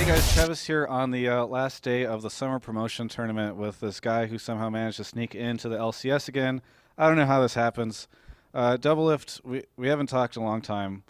guys, Travis here on the last day of the summer promotion tournament with this guy who somehow managed to sneak into the LCS again. I don't know how this happens. Doublelift, we haven't talked in a long time,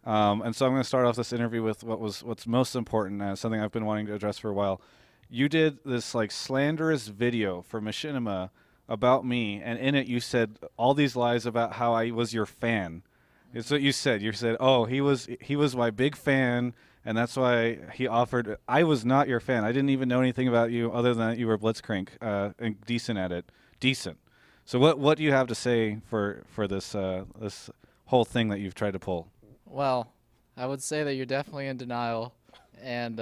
and so I'm going to start off this interview with what's most important, and something I've been wanting to address for a while. You did this like slanderous video for Machinima about me, and in it you said all these lies about how I was your fan. It's what you said. You said, "Oh, he was my big fan." And that's why he offered. I was not your fan. I didn't even know anything about you other than that you were Blitzcrank and decent at it. Decent. So what do you have to say for this this whole thing that you've tried to pull? Well, I would say that you're definitely in denial. And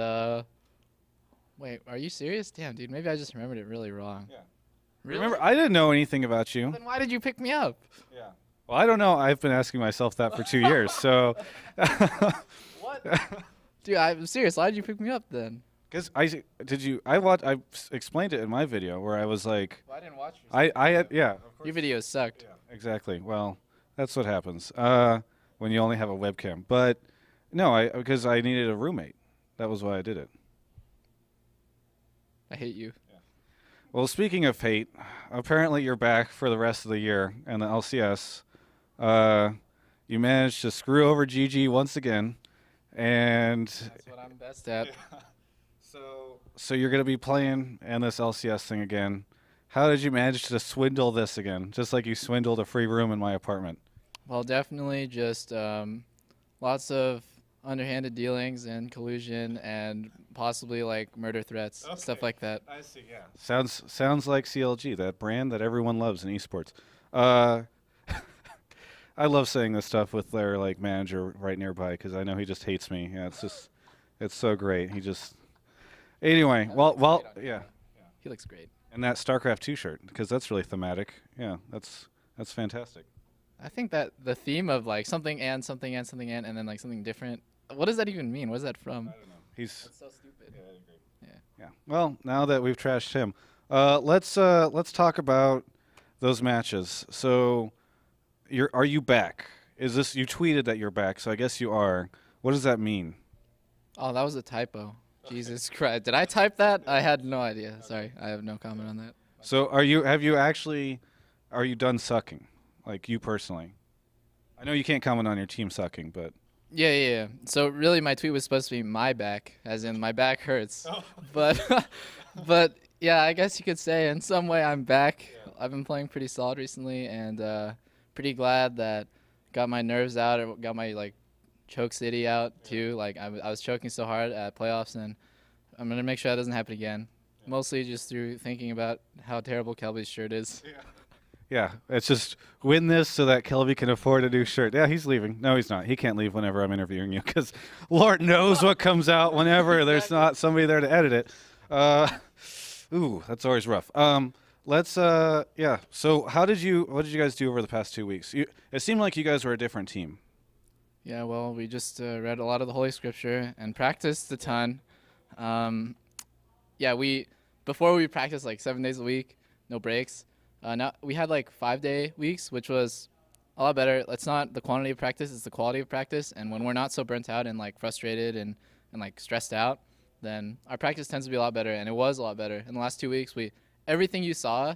wait, are you serious? Damn, dude, maybe I just remembered it really wrong. Yeah. Really? Remember, I didn't know anything about you. Then why did you pick me up? Yeah. Well, I don't know. I've been asking myself that for 2 years. So. What? Dude, I'm serious. Why did you pick me up then? Because I explained it in my video where I was like. Well, I didn't watch I had yeah. Your videos sucked. Yeah, exactly. Well, that's what happens when you only have a webcam. But no, because I needed a roommate. That was why I did it. I hate you. Yeah. Well, speaking of hate, apparently you're back for the rest of the year in the LCS. You managed to screw over GG once again. And that's what I'm best at. Yeah. So you're going to be playing in this LCS thing again. How did you manage to swindle this again? Just like you swindled a free room in my apartment. Well, definitely just lots of underhanded dealings and collusion and possibly like murder threats, okay. Stuff like that. I see, yeah. Sounds like CLG, that brand that everyone loves in esports. I love saying this stuff with their like manager right nearby because I know he just hates me. Yeah, it's so great. He just anyway. Well, yeah. He looks great. And that StarCraft 2 shirt because that's really thematic. Yeah, that's fantastic. I think that the theme of like something and something and something and then like something different. What does that even mean? What is that from? I don't know. That's so stupid. Yeah, I agree. Yeah. Well, now that we've trashed him, let's talk about those matches. So. Are you back? Is this you tweeted that you're back? So I guess you are. What does that mean? Oh, that was a typo. Jesus Christ! Did I type that? I had no idea. Sorry, I have no comment on that. So are you done sucking? Like you personally? I know you can't comment on your team sucking, but yeah. So really, my tweet was supposed to be my back, as in my back hurts. Oh. But yeah, I guess you could say in some way I'm back. Yeah. I've been playing pretty solid recently, and. Pretty glad that got my nerves out or got my like choke city out too. Like I was choking so hard at playoffs, and I'm gonna make sure that doesn't happen again. Yeah. Mostly just through thinking about how terrible Kelby's shirt is. Yeah, it's just win this so that Kelby can afford a new shirt. Yeah, he's leaving. No, he's not. He can't leave whenever I'm interviewing you because Lord knows what comes out whenever there's not somebody there to edit it. Ooh, that's always rough. Let's yeah. So what did you guys do over the past 2 weeks? It seemed like you guys were a different team. Yeah, well, we just read a lot of the Holy Scripture and practiced a ton. Yeah, before we practiced like 7 days a week, no breaks. Now we had like 5-day weeks, which was a lot better. It's not the quantity of practice, it's the quality of practice. And when we're not so burnt out and like frustrated and like stressed out, then our practice tends to be a lot better. And it was a lot better. In the last 2 weeks, everything you saw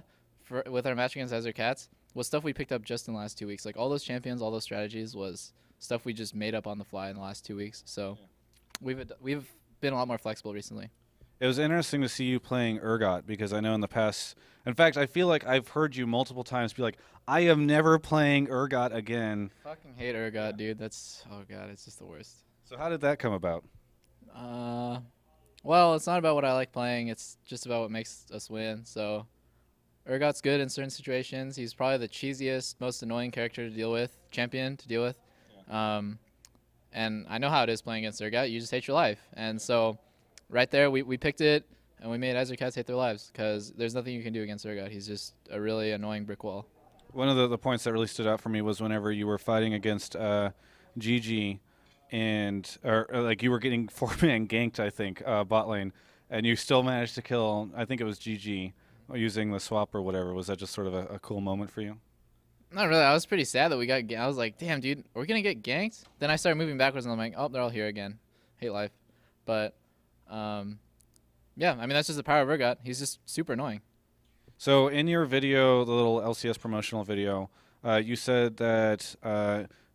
with our match against Azure Cats was stuff we picked up just in the last 2 weeks. Like all those champions, all those strategies was stuff we just made up on the fly in the last 2 weeks. So we've been a lot more flexible recently. It was interesting to see you playing Urgot because I know in the past, in fact, I feel like I've heard you multiple times be like, I am never playing Urgot again. Fucking hate Urgot, dude. That's, oh God, it's just the worst. So how did that come about? Well, it's not about what I like playing. It's just about what makes us win. So Urgot's good in certain situations. He's probably the cheesiest, most annoying character to deal with, champion to deal with. Yeah. And I know how it is playing against Urgot. You just hate your life. And so right there, we picked it, and we made Azure Cats hate their lives because there's nothing you can do against Urgot. He's just a really annoying brick wall. One of the points that really stood out for me was whenever you were fighting against GG, and like you were getting 4-man ganked, I think, bot lane, and you still managed to kill, I think it was GG, using the swap or whatever. Was that just sort of a cool moment for you? Not really. I was pretty sad that we got I was like, damn, dude, are we going to get ganked? Then I started moving backwards, and I'm like, oh, they're all here again. Hate life. But Yeah, I mean, that's just the power of Urgot. He's just super annoying. So in your video, the little LCS promotional video, you said that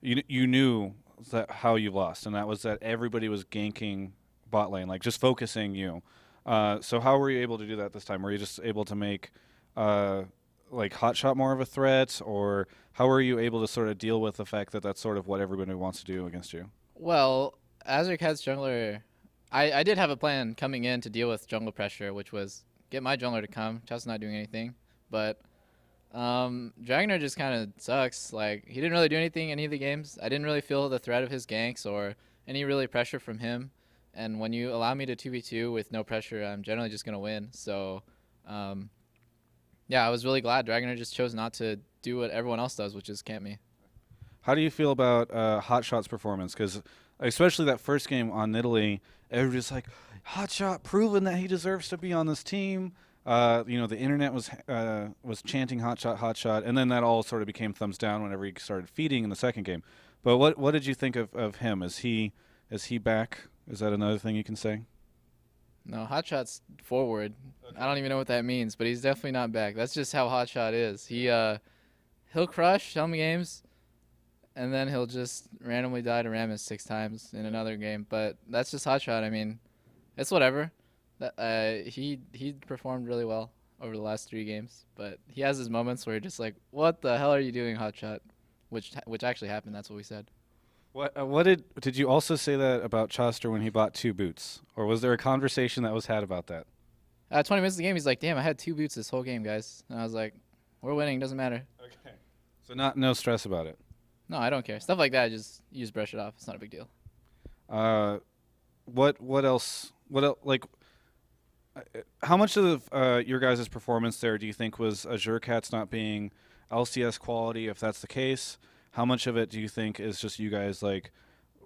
you knew that how you lost, and that was that everybody was ganking bot lane, like just focusing you. So how were you able to do that this time? Were you just able to make like hotshot more of a threat, or how were you able to sort of deal with the fact that that's sort of what everybody wants to do against you? Well, Azure Cat's jungler, I did have a plan coming in to deal with jungle pressure, which was get my jungler to come. Chad's not doing anything, but Dragner just kind of sucks. Like, he didn't really do anything in any of the games. I didn't really feel the threat of his ganks or any really pressure from him. And when you allow me to 2v2 with no pressure, I'm generally just going to win. So, yeah, I was really glad Dragner just chose not to do what everyone else does, which is camp me. How do you feel about Hotshot's performance? Because especially that first game on Italy, everybody's like, Hotshot proven that he deserves to be on this team. The internet was chanting Hotshot, Hotshot, and then that all sort of became thumbs down whenever he started feeding in the second game. But what did you think of him? Is he back? Is that another thing you can say? No, Hotshot's forward. Okay. I don't even know what that means, but he's definitely not back. That's just how Hotshot is. He'll crush some games, and then he'll just randomly die to Rammus 6 times in another game. But that's just Hotshot. I mean, it's whatever. He performed really well over the last 3 games, but he has his moments where you're just like, what the hell are you doing, Hotshot? Which actually happened. That's what we said. What did you also say that about Choster when he bought 2 boots, or was there a conversation that was had about that? 20 minutes of the game, he's like, damn, I had 2 boots this whole game, guys. And I was like, we're winning, doesn't matter. Okay. So no stress about it. No, I don't care. Stuff like that, you just brush it off. It's not a big deal. What else? Like, how much of your guys' performance there do you think was Azure Cats not being LCS quality, if that's the case? How much of it do you think is just you guys like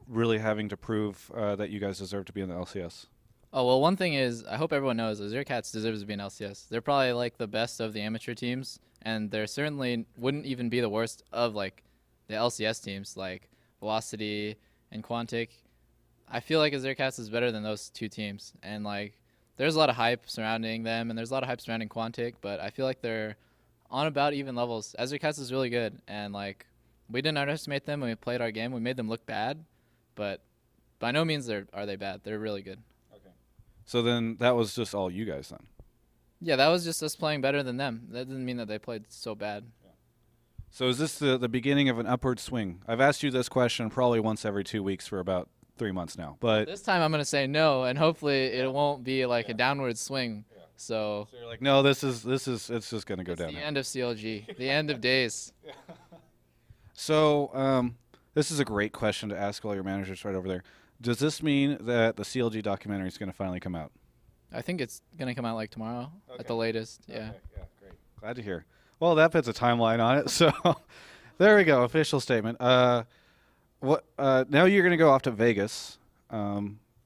really having to prove that you guys deserve to be in the LCS? Oh, well, one thing is, I hope everyone knows, Azure Cats deserves to be in LCS. They're probably like the best of the amateur teams, and they certainly wouldn't even be the worst of like the LCS teams, like Velocity and Quantic. I feel like Azure Cats is better than those 2 teams, and like there's a lot of hype surrounding them, and there's a lot of hype surrounding Quantic, but I feel like they're on about even levels. Azure Cats is really good, and like we didn't underestimate them when we played our game. We made them look bad, but by no means are they bad. They're really good. Okay. So then that was just all you guys then? Yeah, that was just us playing better than them. That doesn't mean that they played so bad. Yeah. So is this the beginning of an upward swing? I've asked you this question probably once every 2 weeks for about 3 months now, but this time I'm going to say no, and hopefully it won't be like a downward swing. Yeah. So you're like, no, it's just going to go down. The end of CLG, the end of days. Yeah. So this is a great question to ask all your managers right over there. Does this mean that the CLG documentary is going to finally come out? I think it's going to come out like tomorrow at the latest. Yeah. Okay. Yeah, great. Glad to hear. Well, that puts a timeline on it. So there we go. Official statement. Now you're going to go off to Vegas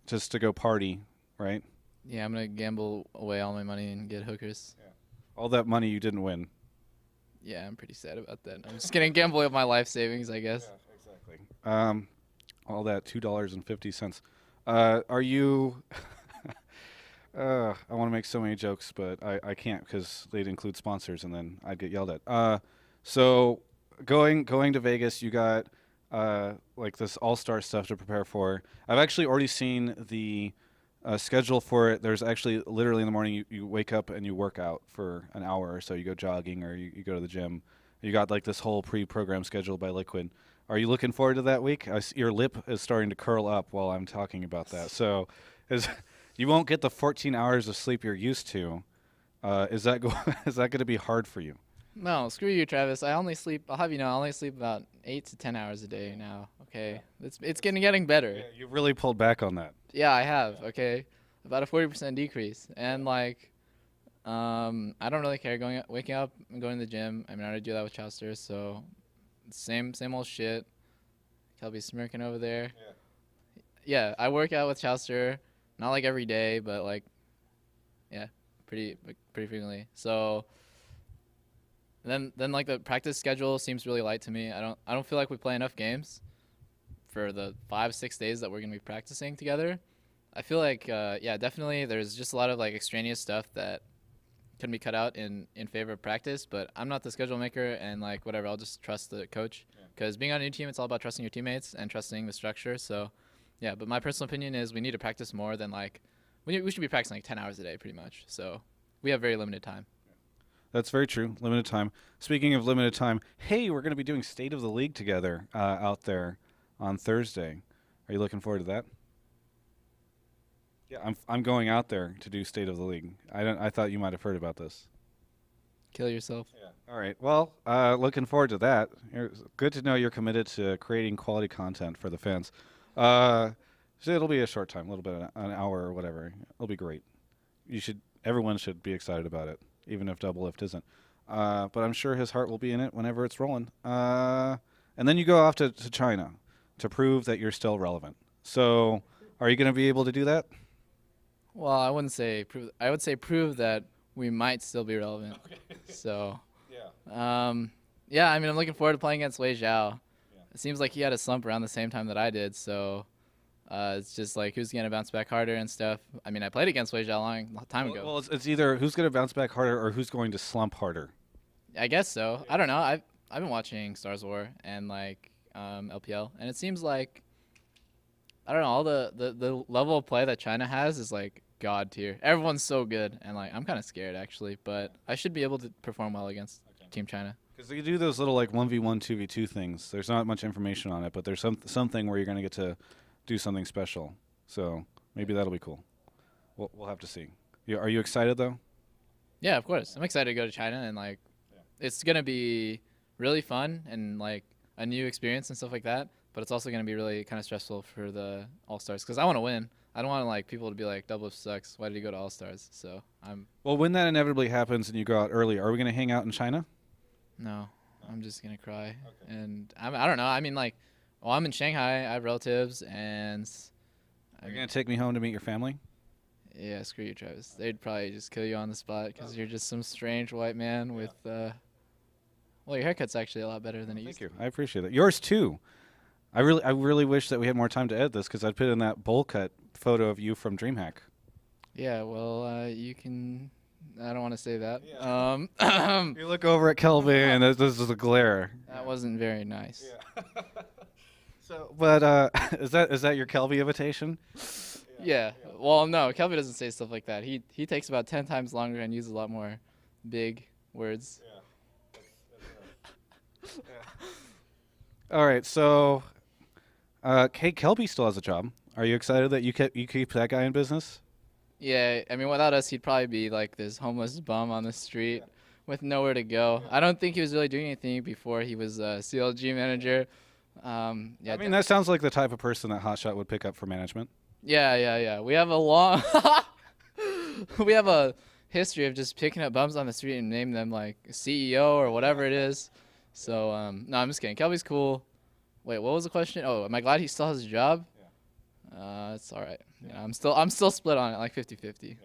just to go party, right? Yeah, I'm going to gamble away all my money and get hookers. Yeah. All that money you didn't win. Yeah, I'm pretty sad about that. I'm just going to gamble with my life savings, I guess. Yeah, exactly. All that $2.50. Are you... I want to make so many jokes, but I can't because they'd include sponsors, and then I'd get yelled at. So going to Vegas, you got like this all-star stuff to prepare for. I've actually already seen the schedule for it. There's actually literally in the morning you wake up and you work out for an hour or so. You go jogging or you go to the gym. You got like this whole pre-programmed schedule by Liquid. Are you looking forward to that week? Your lip is starting to curl up while I'm talking about that. So you won't get the 14 hours of sleep you're used to. Is that going to be hard for you? No, screw you, Travis. I'll only sleep about 8 to 10 hours a day now. Okay, it's getting better. Yeah, you really pulled back on that. Yeah, I have. Okay, about a 40% decrease, and like, I don't really care waking up and going to the gym. I mean, I already do that with Chowster, so same old shit. Kelby smirking over there. Yeah, I work out with Chowster, not like every day, but like, yeah, pretty frequently. So. Then like the practice schedule seems really light to me. I don't feel like we play enough games for the 5-6 days that we're gonna be practicing together. I feel like yeah, definitely. There's just a lot of like extraneous stuff that can be cut out in favor of practice. But I'm not the schedule maker, and like whatever, I'll just trust the coach. Because being on a new team, it's all about trusting your teammates and trusting the structure. So yeah, but my personal opinion is we need to practice more than like we should be practicing like 10 hours a day pretty much. So we have very limited time. That's very true. Limited time. Speaking of limited time, hey, we're going to be doing State of the League together out there on Thursday. Are you looking forward to that? Yeah, I'm going out there to do State of the League. I thought you might have heard about this. Kill yourself. Yeah. All right. Well, looking forward to that. Good to know you're committed to creating quality content for the fans. So it'll be a short time, a little bit, an hour or whatever. It'll be great. Everyone should be excited about it, even if Doublelift isn't. But I'm sure his heart will be in it whenever it's rolling. And then you go off to China to prove that you're still relevant. So, are you going to be able to do that? Well, I wouldn't say prove. I would say prove that we might still be relevant. Okay. So, yeah. I mean, I'm looking forward to playing against Wei Zhao. Yeah. It seems like he had a slump around the same time that I did. So, it's just like who's gonna bounce back harder and stuff. I mean, I played against Wei Zhao a long time ago. Well, it's either who's going to bounce back harder or who's going to slump harder. I guess so. Yeah. I don't know. I've been watching Stars War and like LPL, and it seems like I don't know. All the level of play that China has is like god tier. Everyone's so good, and like I'm kind of scared actually, but I should be able to perform well against Team China. Because you do those little like 1v1, 2v2 things. There's not much information on it, but there's something where you're going to get to do something special. So maybe that'll be cool. We'll have to see. Are you excited though? Yeah, of course. I'm excited to go to China, and like it's going to be really fun and like a new experience and stuff like that. But it's also going to be really kind of stressful for the All-Stars because I want to win. I don't want like people to be like, Doublelift sucks. Why did he go to All-Stars? So Well, when that inevitably happens and you go out early, are we going to hang out in China? No, I'm just going to cry. Okay. And I don't know. I mean, like, well, I'm in Shanghai. I have relatives, and Are you going to take me home to meet your family? Yeah, screw you, Travis. They'd probably just kill you on the spot because you're just some strange white man with. Well, your haircut's actually a lot better than it used to. Thank you. I appreciate that. Yours too. I really wish that we had more time to edit this because I'd put in that bowl cut photo of you from DreamHack. Yeah, well, you can. I don't want to say that. Yeah. You look over at Kelby, and this is a glare. That wasn't very nice. Yeah. But is that your Kelby invitation? Yeah. Well, no, Kelby doesn't say stuff like that. He takes about 10 times longer and uses a lot more big words. Yeah. All right, so. Hey, Kelby still has a job. Are you excited that you keep that guy in business? Yeah, I mean, without us, he'd probably be like this homeless bum on the street with nowhere to go. I don't think he was really doing anything before he was a CLG manager. I mean, that sounds like the type of person that Hotshot would pick up for management. Yeah. We have a history of just picking up bums on the street and name them like CEO or whatever it is. So, no, I'm just kidding. Kelby's cool. Wait, what was the question? Oh, am I glad he still has a job? Yeah. It's all right. Yeah, I'm still split on it, like 50-50.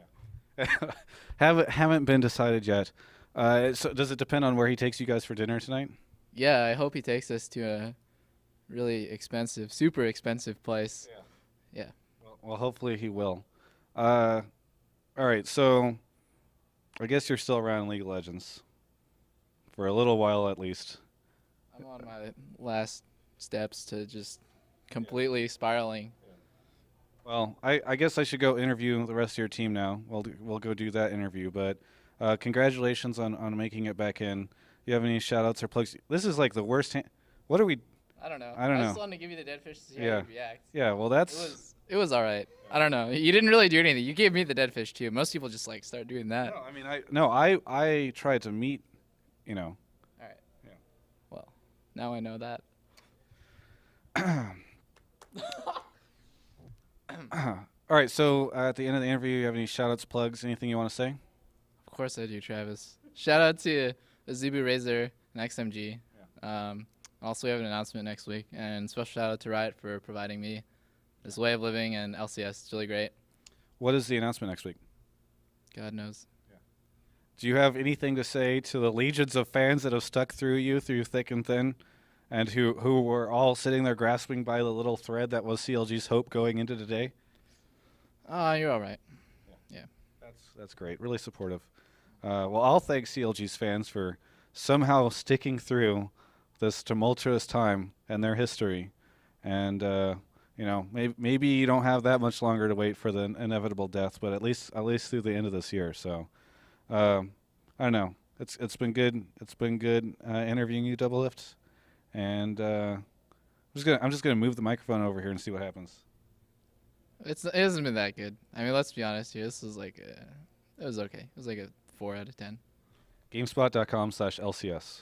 Yeah. Haven't been decided yet. So does it depend on where he takes you guys for dinner tonight? Yeah, I hope he takes us to a really expensive, super expensive place. Yeah. Well, hopefully he will. All right, so I guess you're still around League of Legends for a little while at least. I'm on my last steps to just completely spiraling. Well, I guess I should go interview the rest of your team now. We'll go do that interview. But congratulations on making it back in. Do you have any shout-outs or plugs? This is like the worst. What are we? I don't know. I don't know. just wanted to give you the dead fish to see how you react. Yeah, well, It was all right. I don't know. You didn't really do anything. You gave me the dead fish too. Most people just like start doing that. No, I mean, I tried to meet, All right. Yeah. Well, now I know that. All right, so at the end of the interview, you have any shout-outs, plugs, anything you want to say? Of course I do, Travis. Shout out to Azubu Razor and XMG. Yeah. Also, we have an announcement next week. And special shout out to Riot for providing me this way of living and LCS. It's really great. What is the announcement next week? God knows. Yeah. Do you have anything to say to the legions of fans that have stuck through you through thick and thin? And who were all sitting there grasping by the little thread that was CLG's hope going into today? You're all right. Yeah. That's great. Really supportive. Well, I'll thank CLG's fans for somehow sticking through this tumultuous time in their history, and maybe you don't have that much longer to wait for the inevitable death, but at least through the end of this year. So, I don't know. It's been good. It's been good interviewing you, Doublelift, and I'm just gonna move the microphone over here and see what happens. It hasn't been that good. I mean, let's be honest here. This was like it was okay. It was like a 4 out of 10. GameSpot.com/LCS.